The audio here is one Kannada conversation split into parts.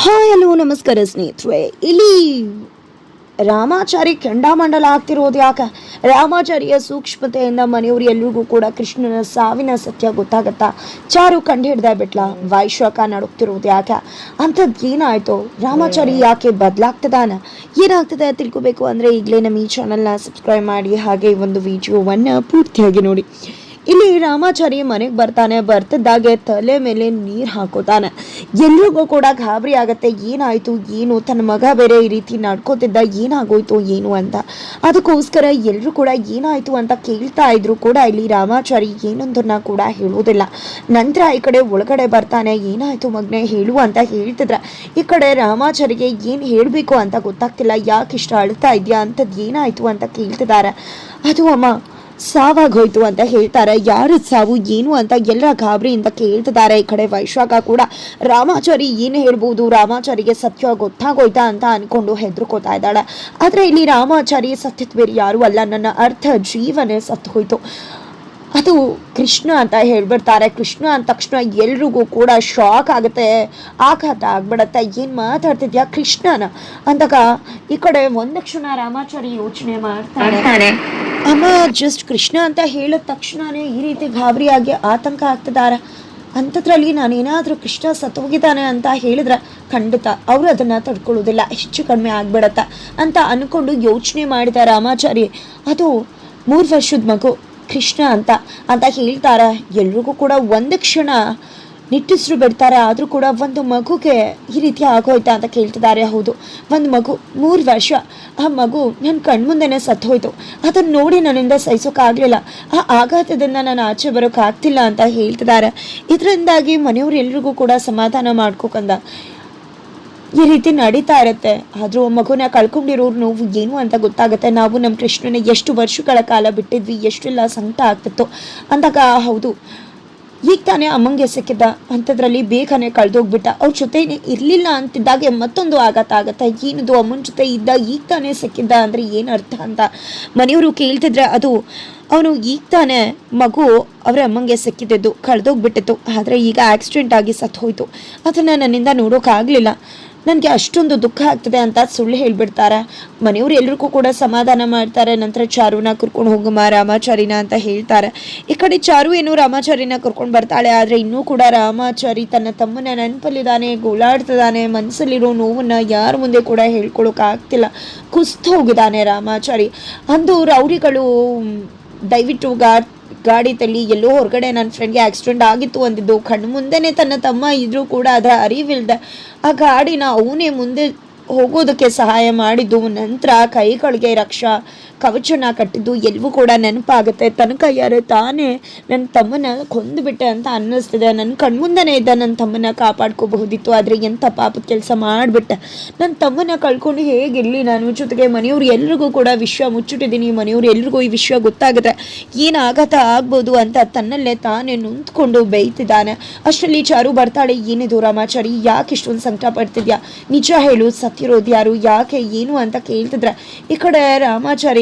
ಹಾಯ್ ಹಲೋ ನಮಸ್ಕಾರ ಸ್ನೇಹಿತರೆ. ಇಲ್ಲಿ ರಾಮಾಚಾರಿ ಕೆಂಡಾಮಂಡಲ ಆಗ್ತಿರೋದು ಯಾಕೆ? ರಾಮಾಚಾರಿಯ ಸೂಕ್ಷ್ಮತೆಯಿಂದ ಮನೆಯವರು ಎಲ್ರಿಗೂ ಕೂಡ ಕೃಷ್ಣನ ಸಾವಿನ ಸತ್ಯ ಗೊತ್ತಾಗತ್ತಾ? ಚಾರು ಕಂಡು ಹಿಡ್ದ ಬಿಟ್ಲ ವೈಶಾಖ ನಡುಕ್ತಿರೋದು ಯಾಕೆ? ಅಂಥದ್ದು ಏನಾಯ್ತು? ರಾಮಾಚಾರಿ ಯಾಕೆ ಬದಲಾಗ್ತದಾನ? ಏನಾಗ್ತದೆ ತಿಳ್ಕೊಬೇಕು ಅಂದರೆ ಈಗಲೇ ನಮ್ಮ ಈ ಚಾನಲ್ನ ಸಬ್ಸ್ಕ್ರೈಬ್ ಮಾಡಿ, ಹಾಗೆ ಒಂದು ವಿಡಿಯೋವನ್ನು ಪೂರ್ತಿಯಾಗಿ ನೋಡಿ. ಇಲ್ಲಿ ರಾಮಾಚಾರಿ ಮನೆಗೆ ಬರ್ತಾನೆ. ಬರ್ತಿದ್ದಾಗೆ ತಲೆ ಮೇಲೆ ನೀರು ಹಾಕೋತಾನೆ. ಎಲ್ರಿಗೂ ಕೂಡ ಗಾಬರಿ ಆಗತ್ತೆ. ಏನಾಯ್ತು ಏನು, ತನ್ನ ಮಗ ಬೇರೆ ಈ ರೀತಿ ನಡ್ಕೋತಿದ್ದ, ಏನಾಗೋಯ್ತು ಏನು ಅಂತ. ಅದಕ್ಕೋಸ್ಕರ ಎಲ್ಲರೂ ಕೂಡ ಏನಾಯ್ತು ಅಂತ ಕೇಳ್ತಾ ಇದ್ರು ಕೂಡ ಇಲ್ಲಿ ರಾಮಾಚಾರಿ ಏನೊಂದನ್ನ ಕೂಡ ಹೇಳೋದಿಲ್ಲ. ನಂತರ ಈ ಕಡೆ ಒಳಗಡೆ ಬರ್ತಾನೆ. ಏನಾಯ್ತು ಮಗನೇ ಹೇಳು ಅಂತ ಹೇಳ್ತಿದ್ರ. ಈ ಕಡೆ ರಾಮಾಚಾರಿಗೆ ಏನು ಹೇಳಬೇಕು ಅಂತ ಗೊತ್ತಾಗ್ತಿಲ್ಲ. ಯಾಕೆ ಇಷ್ಟ ಅಳ್ತಾ ಇದೆಯಾ, ಅಂಥದ್ದು ಏನಾಯ್ತು ಅಂತ ಕೇಳ್ತಿದ್ದಾರೆ. ಅದು ಅಮ್ಮ ಸಾವಾಗೋಯ್ತು ಅಂತ ಹೇಳ್ತಾರೆ. ಯಾರು ಸಾವು ಏನು ಅಂತ ಎಲ್ಲರ ಗಾಬರಿಯಿಂದ ಕೇಳ್ತಿದ್ದಾರೆ. ಈ ಕಡೆ ವೈಶಾಖ ಕೂಡ ರಾಮಾಚಾರಿ ಏನು ಹೇಳ್ಬೋದು, ರಾಮಾಚಾರಿಗೆ ಸತ್ಯ ಗೊತ್ತಾಗೋಯ್ತಾ ಅಂತ ಅನ್ಕೊಂಡು ಹೆದರ್ಕೋತಾ ಇದ್ದಾಳೆ. ಆದರೆ ಇಲ್ಲಿ ರಾಮಾಚಾರಿ ಸತ್ಯದ ಬೇರೆ ಯಾರು ಅಲ್ಲ, ನನ್ನ ಅರ್ಧ ಜೀವನೇ ಸತ್ತು ಹೋಯ್ತು, ಅದು ಕೃಷ್ಣ ಅಂತ ಹೇಳ್ಬಿಡ್ತಾರೆ. ಕೃಷ್ಣ ಅಂದ ತಕ್ಷಣ ಎಲ್ರಿಗೂ ಕೂಡ ಶಾಕ್ ಆಗುತ್ತೆ, ಆಘಾತ ಆಗ್ಬಿಡತ್ತೆ. ಏನು ಮಾತಾಡ್ತಿದ್ಯಾ ಕೃಷ್ಣನ ಅಂದಾಗ ಈ ಕಡೆ ಒಂದ ಕ್ಷಣ ರಾಮಾಚಾರಿ ಯೋಚನೆ ಮಾಡ್ತಾನೆ. ಅಮ್ಮ ಜಸ್ಟ್ ಕೃಷ್ಣ ಅಂತ ಹೇಳಿದ ತಕ್ಷಣನೇ ಈ ರೀತಿ ಗಾಬರಿಯಾಗಿ ಆತಂಕ ಆಗ್ತಿದ್ದಾರೆ. ಅಂಥದ್ರಲ್ಲಿ ನಾನೇನಾದರೂ ಕೃಷ್ಣ ಸತ್ತೋಗಿದ್ದಾನೆ ಅಂತ ಹೇಳಿದ್ರೆ ಖಂಡಿತ ಅವರು ಅದನ್ನು ತಡ್ಕೊಳ್ಳೋದಿಲ್ಲ, ಹೆಚ್ಚು ಕಡಿಮೆ ಆಗ್ಬಿಡತ್ತ ಅಂತ ಅಂದ್ಕೊಂಡು ಯೋಚನೆ ಮಾಡಿದ ರಾಮಾಚಾರಿ. ಅದು 3 ವರ್ಷದ ಮಗು ಕೃಷ್ಣ ಅಂತ ಹೇಳ್ತಾರೆ. ಎಲ್ರಿಗೂ ಕೂಡ ಒಂದು ಕ್ಷಣ ನಿಟ್ಟುಸಿರು ಬಿಡ್ತಾರೆ. ಆದರೂ ಕೂಡ ಒಂದು ಮಗುಗೆ ಈ ರೀತಿ ಆಗೋಯ್ತಾ ಅಂತ ಕೇಳ್ತಿದ್ದಾರೆ. ಹೌದು, ಒಂದು ಮಗು 3 ವರ್ಷ. ಆ ಮಗು ನನ್ನ ಕಣ್ಮುಂದೆನೇ ಸತ್ತು ಹೋಯ್ತು. ಅದನ್ನು ನೋಡಿ ನನ್ನಿಂದ ಸಹಿಸೋಕ್ಕಾಗಲಿಲ್ಲ. ಆ ಆಘಾತದಿಂದ ನಾನು ಆಚೆ ಬರೋಕ್ಕಾಗ್ತಿಲ್ಲ ಅಂತ ಹೇಳ್ತಿದ್ದಾರೆ. ಇದರಿಂದಾಗಿ ಮನೆಯವ್ರು ಎಲ್ರಿಗೂ ಕೂಡ ಸಮಾಧಾನ ಮಾಡ್ಕೋಕಂದ ಈ ರೀತಿ ನಡೀತಾ ಇರುತ್ತೆ. ಆದರೂ ಮಗುನ ಕಳ್ಕೊಂಡಿರೋರು ನೋವು ಏನು ಅಂತ ಗೊತ್ತಾಗುತ್ತೆ. ನಾವು ನಮ್ಮ ಕೃಷ್ಣನ ಎಷ್ಟು ವರ್ಷಗಳ ಕಾಲ ಬಿಟ್ಟಿದ್ವಿ, ಎಷ್ಟೆಲ್ಲ ಸಂಕಟ ಆಗ್ತಿತ್ತು ಅಂದಾಗ. ಹೌದು, ಈಗ ತಾನೇ ಅಮ್ಮಂಗೆ ಸಿಕ್ಕಿದ್ದ, ಅಂಥದ್ರಲ್ಲಿ ಬೇಗನೆ ಕಳೆದೋಗ್ಬಿಟ್ಟ. ಅವ್ರ ಜೊತೆ ಇರಲಿಲ್ಲ ಅಂತಿದ್ದಾಗೆ ಮತ್ತೊಂದು ಆಘಾತ ಆಗತ್ತೆ. ಏನದು ಅಮ್ಮನ ಜೊತೆ ಇದ್ದ, ಈಗ ತಾನೇ ಸಿಕ್ಕಿದ್ದ ಅಂದರೆ ಏನು ಅರ್ಥ ಅಂತ ಮನೆಯವರು ಕೇಳ್ತಿದ್ರೆ, ಅದು ಅವನು ಈಗ ತಾನೇ ಮಗು ಅವರ ಅಮ್ಮಂಗೆ ಸಿಕ್ಕಿದ್ದು, ಕಳೆದೋಗ್ಬಿಟ್ಟಿತ್ತು. ಆದರೆ ಈಗ ಆಕ್ಸಿಡೆಂಟ್ ಆಗಿ ಸತ್ತು ಹೋಯ್ತು, ಅದನ್ನು ನನ್ನಿಂದ ನೋಡೋಕ್ಕಾಗಲಿಲ್ಲ, ನನಗೆ ಅಷ್ಟೊಂದು ದುಃಖ ಆಗ್ತದೆ ಅಂತ ಸುಳ್ಳು ಹೇಳ್ಬಿಡ್ತಾರೆ. ಮನೆಯವರು ಎಲ್ರಿಗೂ ಕೂಡ ಸಮಾಧಾನ ಮಾಡ್ತಾರೆ. ನಂತರ ಚಾರುನ ಕರ್ಕೊಂಡು ಹೋಗಮ್ಮ ರಾಮಾಚಾರಿನ ಅಂತ ಹೇಳ್ತಾರೆ. ಈ ಕಡೆ ಚಾರು ಏನು ರಾಮಾಚಾರಿನ ಕರ್ಕೊಂಡು ಬರ್ತಾಳೆ. ಆದರೆ ಇನ್ನೂ ಕೂಡ ರಾಮಾಚಾರಿ ತನ್ನ ತಮ್ಮನ ನೆನಪಲ್ಲಿದ್ದಾನೆ, ಗೋಳಾಡ್ತಿದ್ದಾನೆ. ಮನಸ್ಸಲ್ಲಿರೋ ನೋವನ್ನು ಯಾರ ಮುಂದೆ ಕೂಡ ಹೇಳ್ಕೊಳಕ್ಕಾಗ್ತಿಲ್ಲ. ಕುಸ್ತು ಹೋಗಿದ್ದಾನೆ ರಾಮಾಚಾರಿ. ಅಂದು ರೌಡಿಗಳು ದಯವಿಟ್ಟು ಗಾಡಿ ತಳ್ಳಿ ಎಲ್ಲೋ ಹೊರಗಡೆ ನನ್ನ ಫ್ರೆಂಡ್ಗೆ ಆಕ್ಸಿಡೆಂಟ್ ಆಗಿತ್ತು ಅಂದಿದ್ದು. ಕಣ್ಣು ಮುಂದೆನೇ ತನ್ನ ತಮ್ಮ ಇದ್ರೂ ಕೂಡ ಅದರ ಅರಿವಿಲ್ದೆ ಆ ಗಾಡಿನ ಅವನೇ ಮುಂದೆ ಹೋಗೋದಕ್ಕೆ ಸಹಾಯ ಮಾಡಿದ್ದು. ನಂತರ ಕೈಗಳಿಗೆ ರಕ್ಷಾ ಕವಚನ ಕಟ್ಟಿದ್ದು ಎಲ್ಲವೂ ಕೂಡ ನೆನಪಾಗುತ್ತೆ. ತನ್ನ ಕೈಯಾರೆ ತಾನೇ ನನ್ನ ತಮ್ಮನ ಕೊಂದುಬಿಟ್ಟೆ ಅಂತ ಅನ್ನಿಸ್ತಿದೆ. ನನ್ನ ಕಣ್ಮುಂದನೇ ಇದ್ದ ನನ್ನ ತಮ್ಮನ ಕಾಪಾಡ್ಕೋಬಹುದಿತ್ತು, ಆದರೆ ಎಂಥ ಪಾಪದ ಕೆಲಸ ಮಾಡಿಬಿಟ್ಟೆ. ನನ್ನ ತಮ್ಮನ ಕಳ್ಕೊಂಡು ಹೇಗಿರಲಿ ನಾನು? ಜೊತೆಗೆ ಮನೆಯವ್ರು ಎಲ್ರಿಗೂ ಕೂಡ ವಿಷಯ ಮುಚ್ಚಿಟ್ಟಿದ್ದೀನಿ. ಮನೆಯವ್ರು ಎಲ್ರಿಗೂ ಈ ವಿಷಯ ಗೊತ್ತಾಗುತ್ತೆ, ಏನು ಆಘಾತ ಆಗ್ಬೋದು ಅಂತ ತನ್ನಲ್ಲೇ ತಾನೇ ನೊಂದ್ಕೊಂಡು ಬೈತಿದ್ದಾನೆ. ಅಷ್ಟರಲ್ಲಿ ಚಾರು ಬರ್ತಾಳೆ. ಏನಿದು ರಾಮಾಚಾರಿ, ಯಾಕೆ ಇಷ್ಟೊಂದು ಸಂಕಟ ಪಡ್ತಿದ್ಯಾ? ನಿಜ ಹೇಳು, ಸತ್ತಿರೋದು ಯಾರು, ಯಾಕೆ ಏನು ಅಂತ ಕೇಳ್ತಿದ್ರೆ ಈ ಕಡೆ ರಾಮಾಚಾರಿ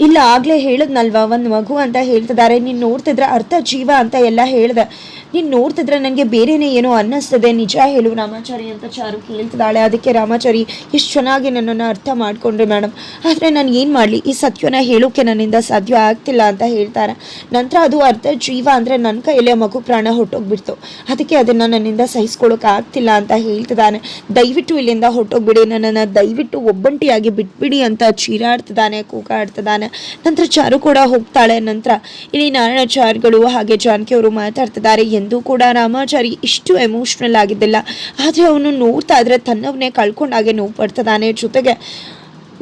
ಇಲ್ಲ ಆಗಲೇ ಹೇಳಿದ್ನಲ್ವಾ ಒಂದು ಮಗು ಅಂತ ಹೇಳ್ತಿದ್ದಾರೆ. ನೀನು ನೋಡ್ತಿದ್ರೆ ಅರ್ಥ ಜೀವ ಅಂತ ಎಲ್ಲ ಹೇಳಿದೆ. ನೀನು ನೋಡ್ತಿದ್ರೆ ನನಗೆ ಬೇರೆನೇ ಏನೋ ಅನ್ನಿಸ್ತದೆ, ನಿಜ ಹೇಳು ರಾಮಾಚಾರಿ ಅಂತ ಚಾರು ಕೇಳ್ತಿದ್ದಾಳೆ. ಅದಕ್ಕೆ ರಾಮಾಚಾರಿ ಎಷ್ಟು ಚೆನ್ನಾಗಿ ನನ್ನನ್ನು ಅರ್ಥ ಮಾಡಿಕೊಂಡ್ರೆ ಮೇಡಮ್, ಆದರೆ ನಾನು ಏನು ಮಾಡಲಿ, ಈ ಸತ್ಯನ ಹೇಳೋಕ್ಕೆ ನನ್ನಿಂದ ಸಾಧ್ಯ ಆಗ್ತಿಲ್ಲ ಅಂತ ಹೇಳ್ತಾರೆ. ನಂತರ ಅದು ಅರ್ಥ ಜೀವ ಅಂದರೆ ನನ್ನ ಕೈಯಲ್ಲೇ ಮಗು ಪ್ರಾಣ ಹೊಟ್ಟೋಗ್ಬಿಡ್ತು, ಅದಕ್ಕೆ ಅದನ್ನು ನನ್ನಿಂದ ಸಹಿಸ್ಕೊಳ್ಳೋಕೆ ಆಗ್ತಿಲ್ಲ ಅಂತ ಹೇಳ್ತಿದ್ದಾನೆ. ದಯವಿಟ್ಟು ಇಲ್ಲಿಂದ ಹೊಟ್ಟೋಗ್ಬಿಡಿ, ನನ್ನನ್ನು ದಯವಿಟ್ಟು ಒಬ್ಬಂಟಿಯಾಗಿ ಬಿಟ್ಬಿಡಿ ಅಂತ ಚೀರಾಡ್ತಿದ್ದಾನೆ, ಕೂಗಾಡ್ತಿದ್ದಾನೆ. ನಂತರ ಚಾರು ಕೂಡ ಹೋಗ್ತಾಳೆ. ನಂತರ ಇಲ್ಲಿ ನಾರಾಯಣಾಚಾರ್ಯಗಳು ಹಾಗೆ ಜಾನಕಿ ಅವರು ಮಾತಾಡ್ತಿದ್ದಾರೆ. ಎಂದೂ ಕೂಡ ರಾಮಾಚಾರಿ ಇಷ್ಟು ಎಮೋಷ್ನಲ್ ಆಗಿದ್ದಿಲ್ಲ. ಆದರೆ ಅವನು ನೋಡ್ತಾ ಇದ್ರೆ ತನ್ನವನ್ನೇ ಕಳ್ಕೊಂಡಾಗೆ ನೋವು ಪಡ್ತಿದ್ದಾನೆ. ಜೊತೆಗೆ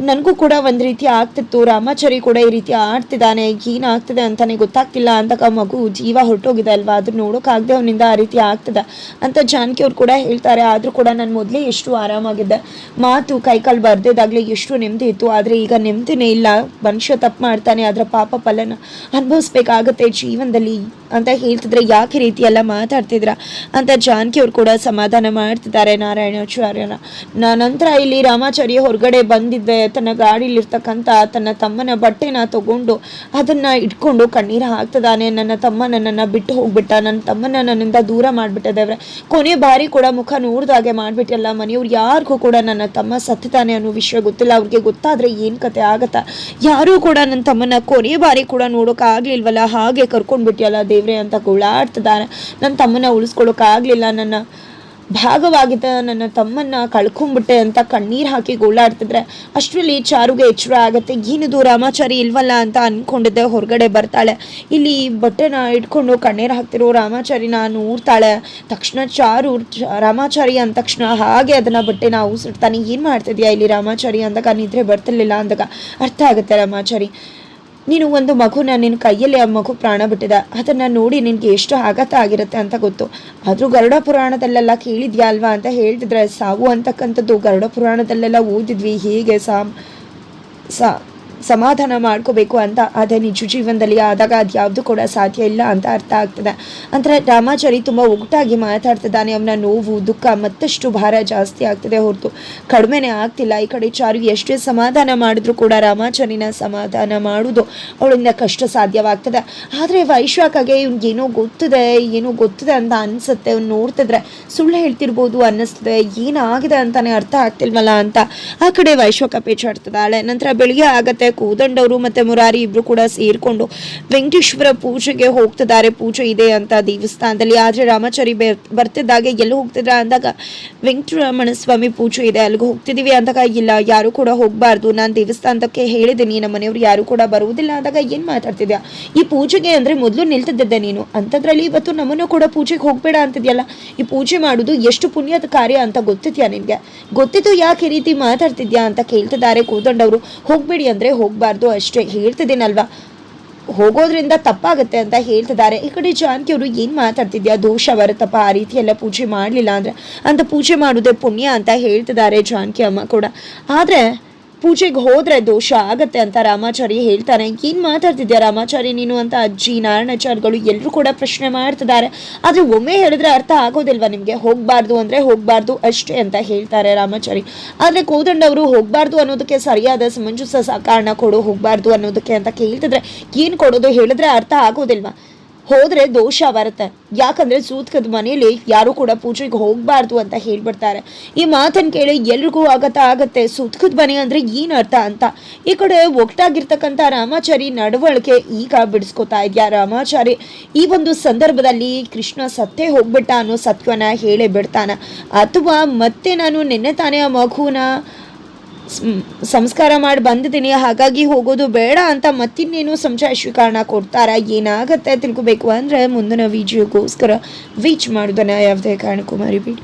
ನನಗೂ ಕೂಡ ಒಂದು ರೀತಿ ಆಗ್ತಿತ್ತು, ರಾಮಾಚಾರಿ ಕೂಡ ಈ ರೀತಿ ಆಡ್ತಿದ್ದಾನೆ, ಏನಾಗ್ತಿದೆ ಅಂತಲೇ ಗೊತ್ತಾಗ್ತಿಲ್ಲ ಅಂದಾಗ ಮಗು ಜೀವ ಹೊರಟೋಗಿದೆ ಅಲ್ವಾ, ಅದು ನೋಡೋಕ್ಕಾಗದೆ ಅವನಿಂದ ಆ ರೀತಿ ಆಗ್ತದೆ ಅಂತ ಜಾನಕಿ ಅವ್ರು ಕೂಡ ಹೇಳ್ತಾರೆ. ಆದರೂ ಕೂಡ ನಾನು ಮೊದಲೇ ಎಷ್ಟು ಆರಾಮಾಗಿದ್ದೆ, ಮಾತು ಕೈಕಾಲು ಬರ್ದಿದ್ದಾಗಲೇ ಎಷ್ಟು ನೆಮ್ಮದಿ ಇತ್ತು. ಆದರೆ ಈಗ ನೆಮ್ಮದಿನೇ ಇಲ್ಲ. ಮನುಷ್ಯ ತಪ್ಪು ಮಾಡ್ತಾನೆ, ಅದರ ಪಾಪ ಫಲನ ಅನುಭವಿಸ್ಬೇಕಾಗತ್ತೆ ಜೀವನದಲ್ಲಿ. ಅಂತ ಹೇಳ್ತಿದ್ರೆ ಯಾಕೆ ರೀತಿ ಎಲ್ಲ ಮಾತಾಡ್ತಿದ್ರ ಅಂತ ಜಾನಕಿ ಅವ್ರು ಕೂಡ ಸಮಾಧಾನ ಮಾಡ್ತಿದ್ದಾರೆ ನಾರಾಯಣಾಚಾರ್ಯನ. ನಂತರ ಇಲ್ಲಿ ರಾಮಾಚಾರ್ಯ ಹೊರಗಡೆ ಬಂದಿದ್ದೆ ತನ್ನ ಗಾಡಿಲಿರ್ತಕ್ಕಂಥ ತನ್ನ ತಮ್ಮನ ಬಟ್ಟೆನ ತಗೊಂಡು ಅದನ್ನ ಇಟ್ಕೊಂಡು ಕಣ್ಣೀರು ಹಾಕ್ತಿದ್ದಾನೆ. ನನ್ನ ತಮ್ಮ ನನ್ನನ್ನು ಬಿಟ್ಟು ಹೋಗ್ಬಿಟ್ಟ, ನನ್ನ ತಮ್ಮನ ನನ್ನಿಂದ ದೂರ ಮಾಡಿಬಿಟ್ಟೆ ದೇವ್ರೆ, ಕೊನೆ ಬಾರಿ ಕೂಡ ಮುಖ ನೋಡ್ದಾಗೆ ಮಾಡಿಬಿಟ್ಟಲ್ಲ, ಮನೆಯವ್ರು ಯಾರಿಗೂ ಕೂಡ ನನ್ನ ತಮ್ಮ ಸತ್ತಿದ್ದಾನೆ ಅನ್ನೋ ವಿಷಯ ಗೊತ್ತಿಲ್ಲ, ಅವ್ರಿಗೆ ಗೊತ್ತಾದರೆ ಏನು ಕತೆ ಆಗತ್ತಾ, ಯಾರೂ ಕೂಡ ನನ್ನ ತಮ್ಮನ ಕೊನೆ ಬಾರಿ ಕೂಡ ನೋಡೋಕ್ಕಾಗಲಿಲ್ವಲ್ಲ, ಹಾಗೆ ಕರ್ಕೊಂಡ್ಬಿಟ್ಟಿಯಲ್ಲ ದೇವ್ರೆ ಅಂತ ಗೋಳಾಡ್ತಿದ್ದಾನೆ. ನನ್ನ ತಮ್ಮನ ಉಳಿಸ್ಕೊಳ್ಳೋಕ್ಕಾಗಲಿಲ್ಲ, ನನ್ನ ಭಾಗವಾಗಿದ್ದ ನನ್ನ ತಮ್ಮನ್ನ ಕಳ್ಕೊಂಡ್ಬಿಟ್ಟೆ ಅಂತ ಕಣ್ಣೀರು ಹಾಕಿ ಗೋಳಾಡ್ತಿದ್ರೆ ಅಷ್ಟರಲ್ಲಿ ಚಾರುಗೆ ಎಚ್ಚರ ಆಗುತ್ತೆ. ಏನಿದು ರಾಮಾಚಾರಿ ಇಲ್ವಲ್ಲ ಅಂತ ಅಂದ್ಕೊಂಡಿದ್ದೆ. ಹೊರಗಡೆ ಬರ್ತಾಳೆ. ಇಲ್ಲಿ ಬಟ್ಟೆನ ಇಟ್ಕೊಂಡು ಕಣ್ಣೀರು ಹಾಕ್ತಿರೋ ರಾಮಾಚಾರಿನ ನೋಡ್ತಾಳೆ. ತಕ್ಷಣ ಚಾರು ರಾಮಾಚಾರಿ ಅಂದ ತಕ್ಷಣ ಹಾಗೆ ಅದನ್ನ ಬಟ್ಟೆನ ಊಸಿಡ್ತಾನೆ. ಏನು ಮಾಡ್ತಿದ್ಯಾ ಇಲ್ಲಿ ರಾಮಾಚಾರಿ ಅಂದಾಗ ನಿದ್ರೆ ಬರ್ತಿರ್ಲಿಲ್ಲ ಅಂದಾಗ ಅರ್ಥ ಆಗುತ್ತೆ ರಾಮಾಚಾರಿ, ನೀನು ಒಂದು ಮಗುನ ನಿನ್ನ ಕೈಯಲ್ಲಿ ಆ ಮಗು ಪ್ರಾಣ ಬಿಟ್ಟಿದೆ, ಅದನ್ನು ನೋಡಿ ನಿನಗೆ ಎಷ್ಟು ಆಘಾತ ಆಗಿರುತ್ತೆ ಅಂತ ಗೊತ್ತು. ಆದರೂ ಗರುಡ ಪುರಾಣದಲ್ಲೆಲ್ಲ ಕೇಳಿದ್ಯಾ ಅಲ್ವಾ ಅಂತ ಹೇಳ್ತಿದ್ರೆ, ಸಾವು ಅಂತಕ್ಕಂಥದ್ದು ಗರುಡ ಪುರಾಣದಲ್ಲೆಲ್ಲ ಓದಿದ್ವಿ, ಹೇಗೆ ಸಮಾಧಾನ ಮಾಡ್ಕೋಬೇಕು ಅಂತ. ಅದೇ ನಿಜ ಜೀವನದಲ್ಲಿ ಆದಾಗ ಅದು ಯಾವುದು ಕೂಡ ಸಾಧ್ಯ ಇಲ್ಲ ಅಂತ ಅರ್ಥ ಆಗ್ತದೆ. ಅಂದರೆ ರಾಮಾಚಾರಿ ತುಂಬ ಒಗ್ಟಾಗಿ ಮಾತಾಡ್ತಿದ್ದಾನೆ. ಅವನ ನೋವು ದುಃಖ ಮತ್ತಷ್ಟು ಭಾರ ಜಾಸ್ತಿ ಆಗ್ತದೆ ಹೊರತು ಕಡಿಮೆನೇ ಆಗ್ತಿಲ್ಲ. ಈ ಕಡೆ ಚಾರು ಎಷ್ಟೇ ಸಮಾಧಾನ ಮಾಡಿದ್ರು ಕೂಡ ರಾಮಾಚಾರಿನ ಸಮಾಧಾನ ಮಾಡೋದು ಅವಳಿಂದ ಕಷ್ಟ ಸಾಧ್ಯವಾಗ್ತದೆ. ಆದರೆ ವೈಶ್ವಾಕಗೆ ಏನೋ ಗೊತ್ತಿದೆ ಅಂತ ಅನಿಸುತ್ತೆ. ಅವ್ನು ನೋಡ್ತಿದ್ರೆ ಸುಳ್ಳು ಹೇಳ್ತಿರ್ಬೋದು ಅನ್ನಿಸ್ತದೆ, ಏನಾಗಿದೆ ಅಂತಾನೆ ಅರ್ಥ ಆಗ್ತಿಲ್ವಲ್ಲ ಅಂತ ಆ ಕಡೆ ವೈಶ್ವಾಕ ಪೇಚಾಡ್ತಿದ್ದಾಳೆ. ನಂತರ ಬೆಳಿಗ್ಗೆ ಆಗತ್ತೆ. ಕೋದಂಡವರು ಮತ್ತೆ ಮುರಾರಿ ಇಬ್ರು ಕೂಡ ಸೇರ್ಕೊಂಡು ವೆಂಕಟೇಶ್ವರ ಪೂಜೆಗೆ ಹೋಗ್ತಿದ್ದಾರೆ. ಪೂಜೆ ಇದೆ ಅಂತ ದೇವಸ್ಥಾನದಲ್ಲಿ. ಆದ್ರೆ ರಾಮಾಚಾರಿ ಬರ್ತಿದ್ದಾಗೆ ಎಲ್ಲಿ ಹೋಗ್ತಿದ್ರ ಅಂದಾಗ ವೆಂಕಟರಮಣ ಸ್ವಾಮಿ ಪೂಜೆ ಇದೆ ಅಲ್ಲಿಗೆ ಹೋಗ್ತಿದೀವಿ ಅಂದಾಗ, ಇಲ್ಲ ಯಾರು ಕೂಡ ಹೋಗ್ಬಾರ್ದು, ನಾನು ದೇವಸ್ಥಾನಕ್ಕೆ ಹೇಳಿದ್ದೀನಿ, ನಮ್ಮ ಮನೆಯವ್ರು ಯಾರು ಕೂಡ ಬರುವುದಿಲ್ಲ ಅಂದಾಗ, ಏನ್ ಮಾತಾಡ್ತಿದ್ಯಾ, ಈ ಪೂಜೆಗೆ ಅಂದ್ರೆ ಮೊದಲು ನಿಲ್ತಿದ್ದೆ ನೀನು ಅಂತದ್ರಲ್ಲಿ ಇವತ್ತು ನಮ್ಮನ್ನು ಕೂಡ ಪೂಜೆಗೆ ಹೋಗ್ಬೇಡ ಅಂತಿದ್ಯಲ್ಲ, ಈ ಪೂಜೆ ಮಾಡುದು ಎಷ್ಟು ಪುಣ್ಯದ ಕಾರ್ಯ ಅಂತ ಗೊತ್ತಿದ್ಯಾ ನಿನ್ಗೆ, ಗೊತ್ತಿದ್ದು ಯಾಕೆ ಈ ರೀತಿ ಮಾತಾಡ್ತಿದ್ಯಾ ಅಂತ ಕೇಳ್ತಿದ್ದಾರೆ ಕೋದಂಡವರು. ಹೋಗ್ಬೇಡಿ ಅಂದ್ರೆ ಹೋಗ್ಬಾರ್ದು ಅಷ್ಟೇ, ಹೇಳ್ತಿದ್ದೀನಲ್ವಾ, ಹೋಗೋದ್ರಿಂದ ತಪ್ಪಾಗತ್ತೆ ಅಂತ ಹೇಳ್ತಿದ್ದಾರೆ. ಈ ಕಡೆ ಜಾನಕಿ ಅವರು ಏನ್ ಮಾತಾಡ್ತಿದ್ಯಾ, ದೋಷ ಬರುತ್ತಪ್ಪ ಆ ರೀತಿ ಎಲ್ಲ ಪೂಜೆ ಮಾಡಲಿಲ್ಲ ಅಂದ್ರೆ ಅಂತ, ಪೂಜೆ ಮಾಡೋದೇ ಪುಣ್ಯ ಅಂತ ಹೇಳ್ತಿದ್ದಾರೆ ಜಾನಕಿ ಅಮ್ಮ ಕೂಡ. ಆದ್ರೆ ಪೂಜೆಗೆ ಹೋದ್ರೆ ದೋಷ ಆಗತ್ತೆ ಅಂತ ರಾಮಾಚಾರಿ ಹೇಳ್ತಾನೆ. ಏನ್ ಮಾತಾಡ್ತಿದ್ಯಾ ರಾಮಾಚಾರಿ ನೀನು ಅಂತ ಅಜ್ಜಿ ನಾರಾಯಣಾಚಾರ್ಯಗಳು ಎಲ್ಲರೂ ಕೂಡ ಪ್ರಶ್ನೆ ಮಾಡ್ತಿದ್ದಾರೆ. ಆದ್ರೆ ಒಮ್ಮೆ ಹೇಳಿದ್ರೆ ಅರ್ಥ ಆಗೋದಿಲ್ವಾ ನಿಮ್ಗೆ, ಹೋಗ್ಬಾರ್ದು ಅಂದ್ರೆ ಹೋಗ್ಬಾರ್ದು ಅಷ್ಟೇ ಅಂತ ಹೇಳ್ತಾರೆ ರಾಮಾಚಾರಿ. ಆದ್ರೆ ಕೋದಂಡವರು ಹೋಗ್ಬಾರ್ದು ಅನ್ನೋದಕ್ಕೆ ಸರಿಯಾದ ಸಮಂಜಸ ಕಾರಣ ಕೊಡು, ಹೋಗ್ಬಾರ್ದು ಅನ್ನೋದಕ್ಕೆ ಅಂತ ಕೇಳ್ತಿದ್ರೆ ಏನ್ ಕೊಡೋದು ಹೇಳಿದ್ರೆ ಅರ್ಥ ಆಗೋದಿಲ್ವಾ, ಹೋದ್ರೆ ದೋಷ ಬರುತ್ತೆ, ಯಾಕಂದ್ರೆ ಸೂತ್ಕದ ಮನೆಯಲ್ಲಿ ಯಾರು ಕೂಡ ಪೂಜೆಗೆ ಹೋಗ್ಬಾರ್ದು ಅಂತ ಹೇಳ್ಬಿಡ್ತಾರೆ. ಈ ಮಾತನ್ನು ಕೇಳಿ ಎಲ್ರಿಗೂ ಆಗತ್ತೆ, ಸೂತ್ಕದ ಮನೆ ಅಂದ್ರೆ ಏನ್ ಅರ್ಥ ಅಂತ. ಈ ಕಡೆ ಒಟ್ಟಾಗಿರ್ತಕ್ಕಂಥ ರಾಮಾಚಾರಿ ನಡವಳಿಕೆ ಈಗ ಬಿಡಿಸ್ಕೊತಾ ಇದ್ಯಾ. ರಾಮಾಚಾರಿ ಈ ಒಂದು ಸಂದರ್ಭದಲ್ಲಿ ಕೃಷ್ಣ ಸತ್ತೇ ಹೋಗ್ಬಿಟ್ಟ ಅನ್ನೋ ಸತ್ಯವನ್ನ ಹೇಳೇ ಬಿಡ್ತಾನ, ಅಥವಾ ಮತ್ತೆ ನಾನು ನಿನ್ನೆ ತಾನೇ ಆ ಮಗುನ ಸಂಸ್ಕಾರ ಮಾಡಿ ಬಂದಿದ್ದೀನಿ, ಹಾಗಾಗಿ ಹೋಗೋದು ಬೇಡ ಅಂತ ಮತ್ತಿನ್ನೇನು ಸಂಶಯ ಕಾರಣ ಕೊಡ್ತಾರ, ಏನಾಗತ್ತೆ ತಿಳ್ಕೊಬೇಕು ಅಂದ್ರೆ ಮುಂದಿನ ವಿಡಿಯೋಗೋಸ್ಕರ ವೀಚ್ ಮಾಡೋದನ್ನ ಯಾವುದೇ ಕಾರಣಕ್ಕೂ ಮರಿಬೇಡಿ.